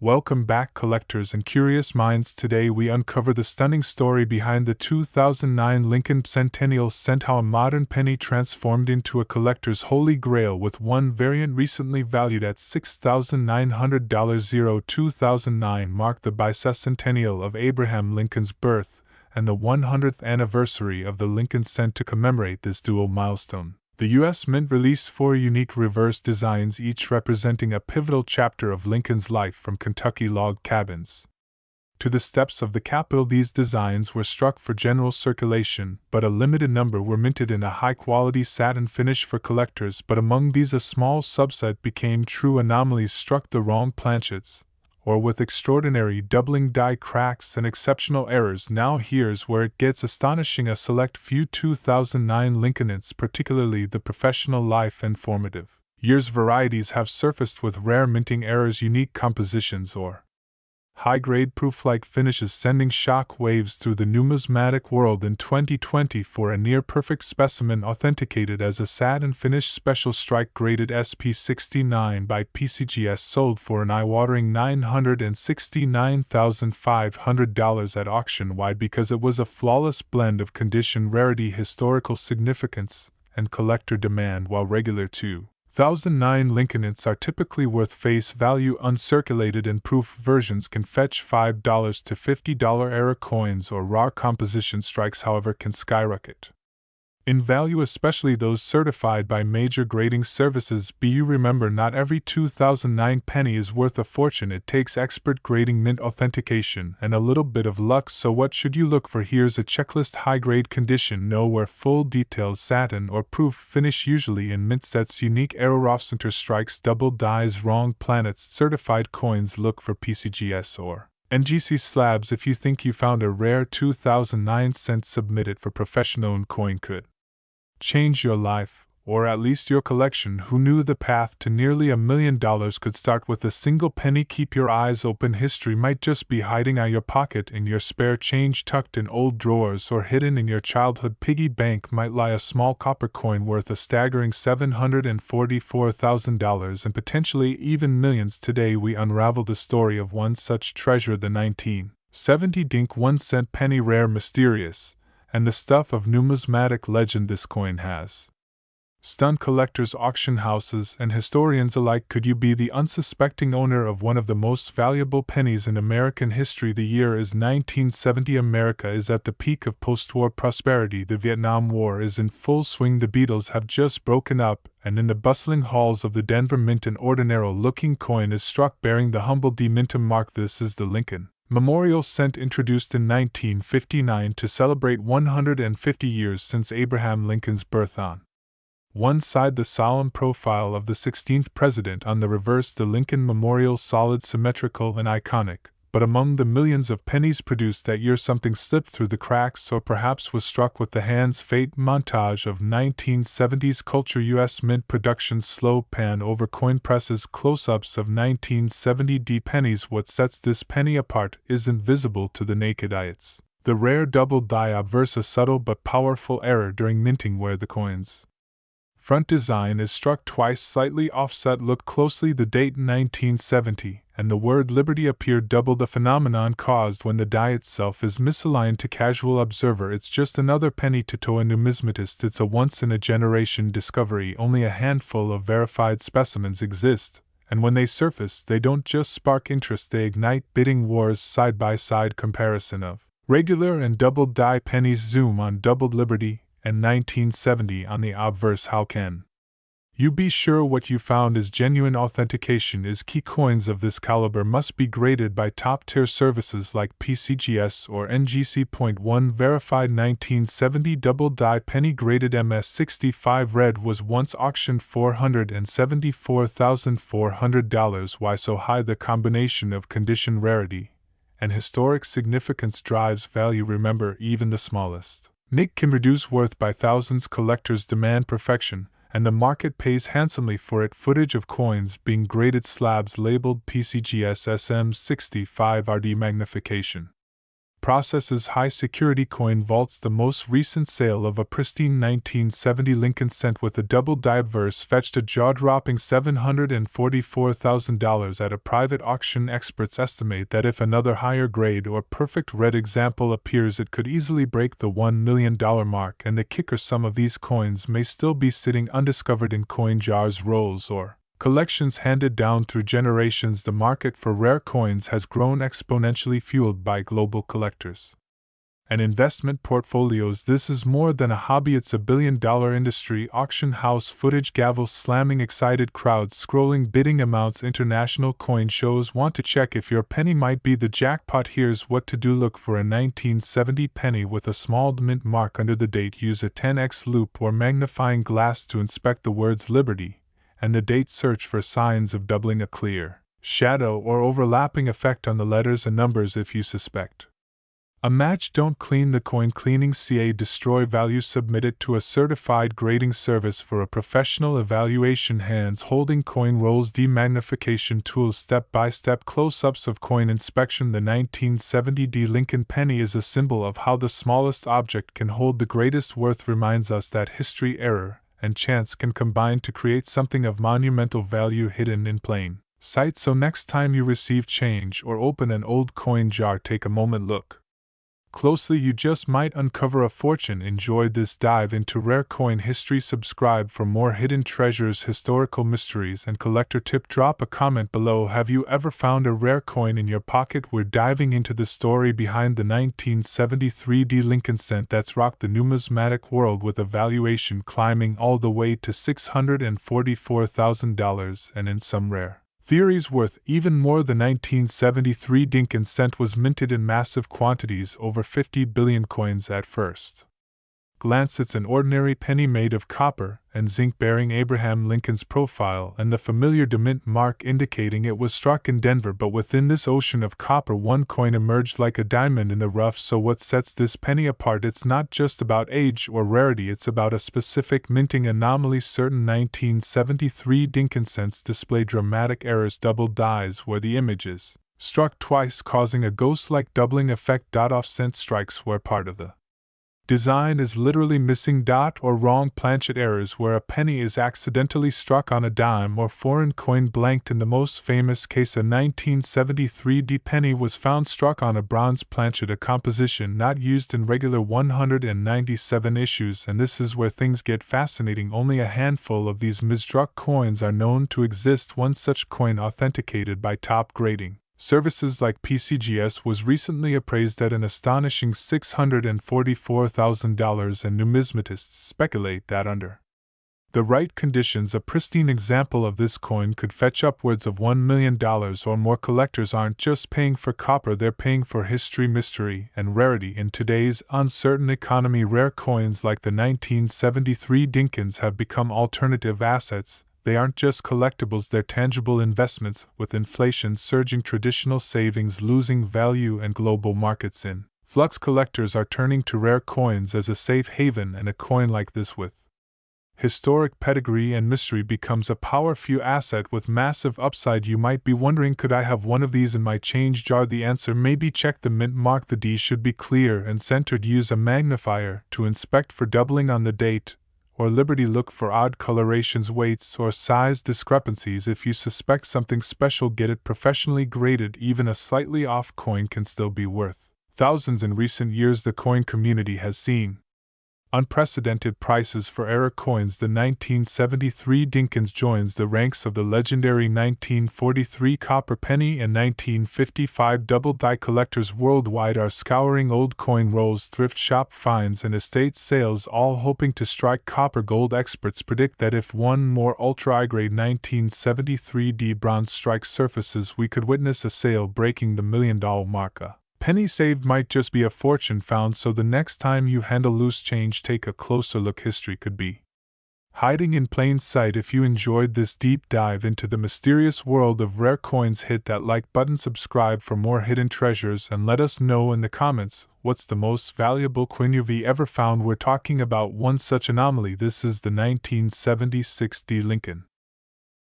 Welcome back, collectors and curious minds. Today we uncover the stunning story behind the 2009 Lincoln Centennial Cent, how a modern penny transformed into a collector's holy grail, with one variant recently valued at $6,900. 2009 marked the bicentennial of Abraham Lincoln's birth and the 100th anniversary of the Lincoln Cent. To commemorate this dual milestone, the U.S. Mint released 4 unique reverse designs, each representing a pivotal chapter of Lincoln's life, from Kentucky log cabins to the steps of the Capitol. These designs were struck for general circulation, but a limited number were minted in a high-quality satin finish for collectors. But among these, a small subset became true anomalies, struck the wrong planchets, or with extraordinary doubling die cracks and exceptional errors. Now here's where it gets astonishing. A select few 2009 Lincolnites, particularly the professional life and formative years varieties, have surfaced with rare minting errors, unique compositions, or high-grade proof-like finishes, sending shock waves through the numismatic world. In 2020, for a near-perfect specimen authenticated as a satin finish special strike-graded SP69 by PCGS, sold for an eye-watering $969,500 at auction-wide because it was a flawless blend of condition, rarity, historical significance, and collector demand. While regular 2009 Lincolnites are typically worth face value, uncirculated and proof versions can fetch $5 to $50. Error coins or raw composition strikes, however, can skyrocket in value, especially those certified by major grading services. You remember, not every 2009 penny is worth a fortune. It takes expert grading, mint authentication, and a little bit of luck. So what should you look for? Here's a checklist. High-grade condition, know where full details, satin or proof finish, usually in mint sets. Unique error, off-center strikes, double dies, wrong planets. Certified coins, look for PCGS or NGC slabs. If you think you found a rare 2009 cent, submit it for professional-owned coin. Could change your life, or at least your collection. Who knew the path to nearly $1 million could start with a single penny? Keep your eyes open. History might just be hiding out your pocket, in your spare change, tucked in old drawers, or hidden in your childhood piggy bank might lie a small copper coin worth a staggering $744,000 and potentially even millions. Today we unravel the story of one such treasure, the 1970 Dink 1 cent penny, rare, mysterious, and the stuff of numismatic legend. This coin has stunned collectors, auction houses, and historians alike. Could you be the unsuspecting owner of one of the most valuable pennies in American history? The year is 1970. America is at the peak of post-war prosperity. The Vietnam War is in full swing. The Beatles have just broken up, and in the bustling halls of the Denver Mint, an ordinary-looking coin is struck bearing the humble D Mintum mark. This is the Lincoln Memorial Cent, introduced in 1959 to celebrate 150 years since Abraham Lincoln's birth. On one side, the solemn profile of the 16th president; on the reverse, the Lincoln Memorial, solid, symmetrical, and iconic. But among the millions of pennies produced that year, something slipped through the cracks, or perhaps was struck with the hand's fate. Montage of 1970s culture. U.S. Mint Productions slow pan over coin presses. Close-ups of 1970 D pennies. What sets this penny apart isn't visible to the naked eye. It's the rare double die obverse, a subtle but powerful error during minting where the coin's front design is struck twice, slightly offset. Look closely. The date 1970 and the word Liberty appear double, the phenomenon caused when the die itself is misaligned. To casual observer, it's just another penny. To a numismatist, it's a once-in-a-generation discovery. Only a handful of verified specimens exist, and when they surface, they don't just spark interest, they ignite bidding wars. Side-by-side comparison of regular and double die pennies. Zoom on doubled Liberty and 1970 on the obverse. How can you be sure what you found is genuine? Authentication is key. Coins of this caliber must be graded by top-tier services like PCGS or NGC. Point 1. Verified 1970 double die penny, graded MS65 red, was once auctioned $474,400. Why so high? The combination of condition, rarity, and historic significance drives value. Remember, even the smallest nick can reduce worth by thousands. Collectors demand perfection, and the market pays handsomely for it. Footage of coins being graded, slabs labeled PCGS SM65 RD magnification. processes high-security coin vaults. The most recent sale of a pristine 1970 Lincoln cent with a double-die obverse fetched a jaw-dropping $744,000 at a private auction. Experts estimate that if another higher-grade or perfect red example appears, it could easily break the $1 million mark, and the kicker, some of these coins may still be sitting undiscovered in coin jars, rolls, or collections handed down through generations. The market for rare coins has grown exponentially, fueled by global collectors and investment portfolios. This is more than a hobby, it's a billion-dollar industry. Auction house footage, gavels slamming, excited crowds scrolling, bidding amounts. International coin shows want to check if your penny might be the jackpot. Here's what to do: look for a 1970 penny with a small mint mark under the date. Use a 10x loupe or magnifying glass to inspect the words Liberty and the date. Search for signs of doubling, a clear shadow or overlapping effect on the letters and numbers. If you suspect a match, don't clean the coin. Cleaning ca destroy value. Submit it to a certified grading service for a professional evaluation. Hands holding coin rolls, demagnification tools, step-by-step close-ups of coin inspection. The 1970 Lincoln penny is a symbol of how the smallest object can hold the greatest worth. Reminds us that history, error, and chance can combine to create something of monumental value hidden in plain sight. So next time you receive change or open an old coin jar, take a moment, look closely. You just might uncover a fortune. Enjoyed this dive into rare coin history? Subscribe for more hidden treasures, historical mysteries, and collector tip. Drop a comment below. Have you ever found a rare coin in your pocket? We're diving into the story behind the 1973 Lincoln cent that's rocked the numismatic world, with a valuation climbing all the way to $644,000, and in some rare theories worth even more. The 1973 Lincoln cent was minted in massive quantities, over 50 billion coins at first glance. It's an ordinary penny made of copper and zinc, bearing Abraham Lincoln's profile and the familiar demint mark indicating it was struck in Denver. But within this ocean of copper, one coin emerged like a diamond in the rough. So what sets this penny apart? It's not just about age or rarity, it's about a specific minting anomaly. Certain 1973 Lincoln cents display dramatic errors, double dies where the image is struck twice, causing a ghost-like doubling effect. Offset strikes where part of the design is literally missing. Or wrong planchet errors where a penny is accidentally struck on a dime or foreign coin. Blanked. In the most famous case, a 1973 penny was found struck on a bronze planchet, a composition not used in regular 197 issues. And this is where things get fascinating. Only a handful of these misstruck coins are known to exist. One such coin, authenticated by top grading services like PCGS, was recently appraised at an astonishing $644,000, and numismatists speculate that under the right conditions, a pristine example of this coin could fetch upwards of $1 million or more. Collectors aren't just paying for copper, they're paying for history, mystery, and rarity. In today's uncertain economy, rare coins like the 1973 Lincolns have become alternative assets. They aren't just collectibles, they're tangible investments. With inflation surging, traditional savings losing value, and global markets in flux, collectors are turning to rare coins as a safe haven, and a coin like this with historic pedigree and mystery becomes a powerful asset with massive upside. You might be wondering, could I have one of these in my change jar? The answer may be check the mint mark. The D should be clear and centered. Use a magnifier to inspect for doubling on the date or Liberty. Look for odd colorations, weights, or size discrepancies. If you suspect something special, get it professionally graded. Even a slightly off coin can still be worth thousands. In recent years, the coin community has seen unprecedented prices for error coins. The 1973 Lincolns joins the ranks of the legendary 1943 copper penny and 1955 double die. Collectors worldwide are scouring old coin rolls, thrift shop finds, and estate sales, all hoping to strike copper gold. Experts predict that if one more ultra-high-grade 1973 bronze strikes surfaces, we could witness a sale breaking the $1 million mark. Penny saved might just be a fortune found. So the next time you handle loose change, take a closer look. History could be hiding in plain sight. If you enjoyed this deep dive into the mysterious world of rare coins, hit that like button, subscribe for more hidden treasures, and let us know in the comments what's the most valuable coin you've ever found. We're talking about one such anomaly. This is the 1976 Lincoln.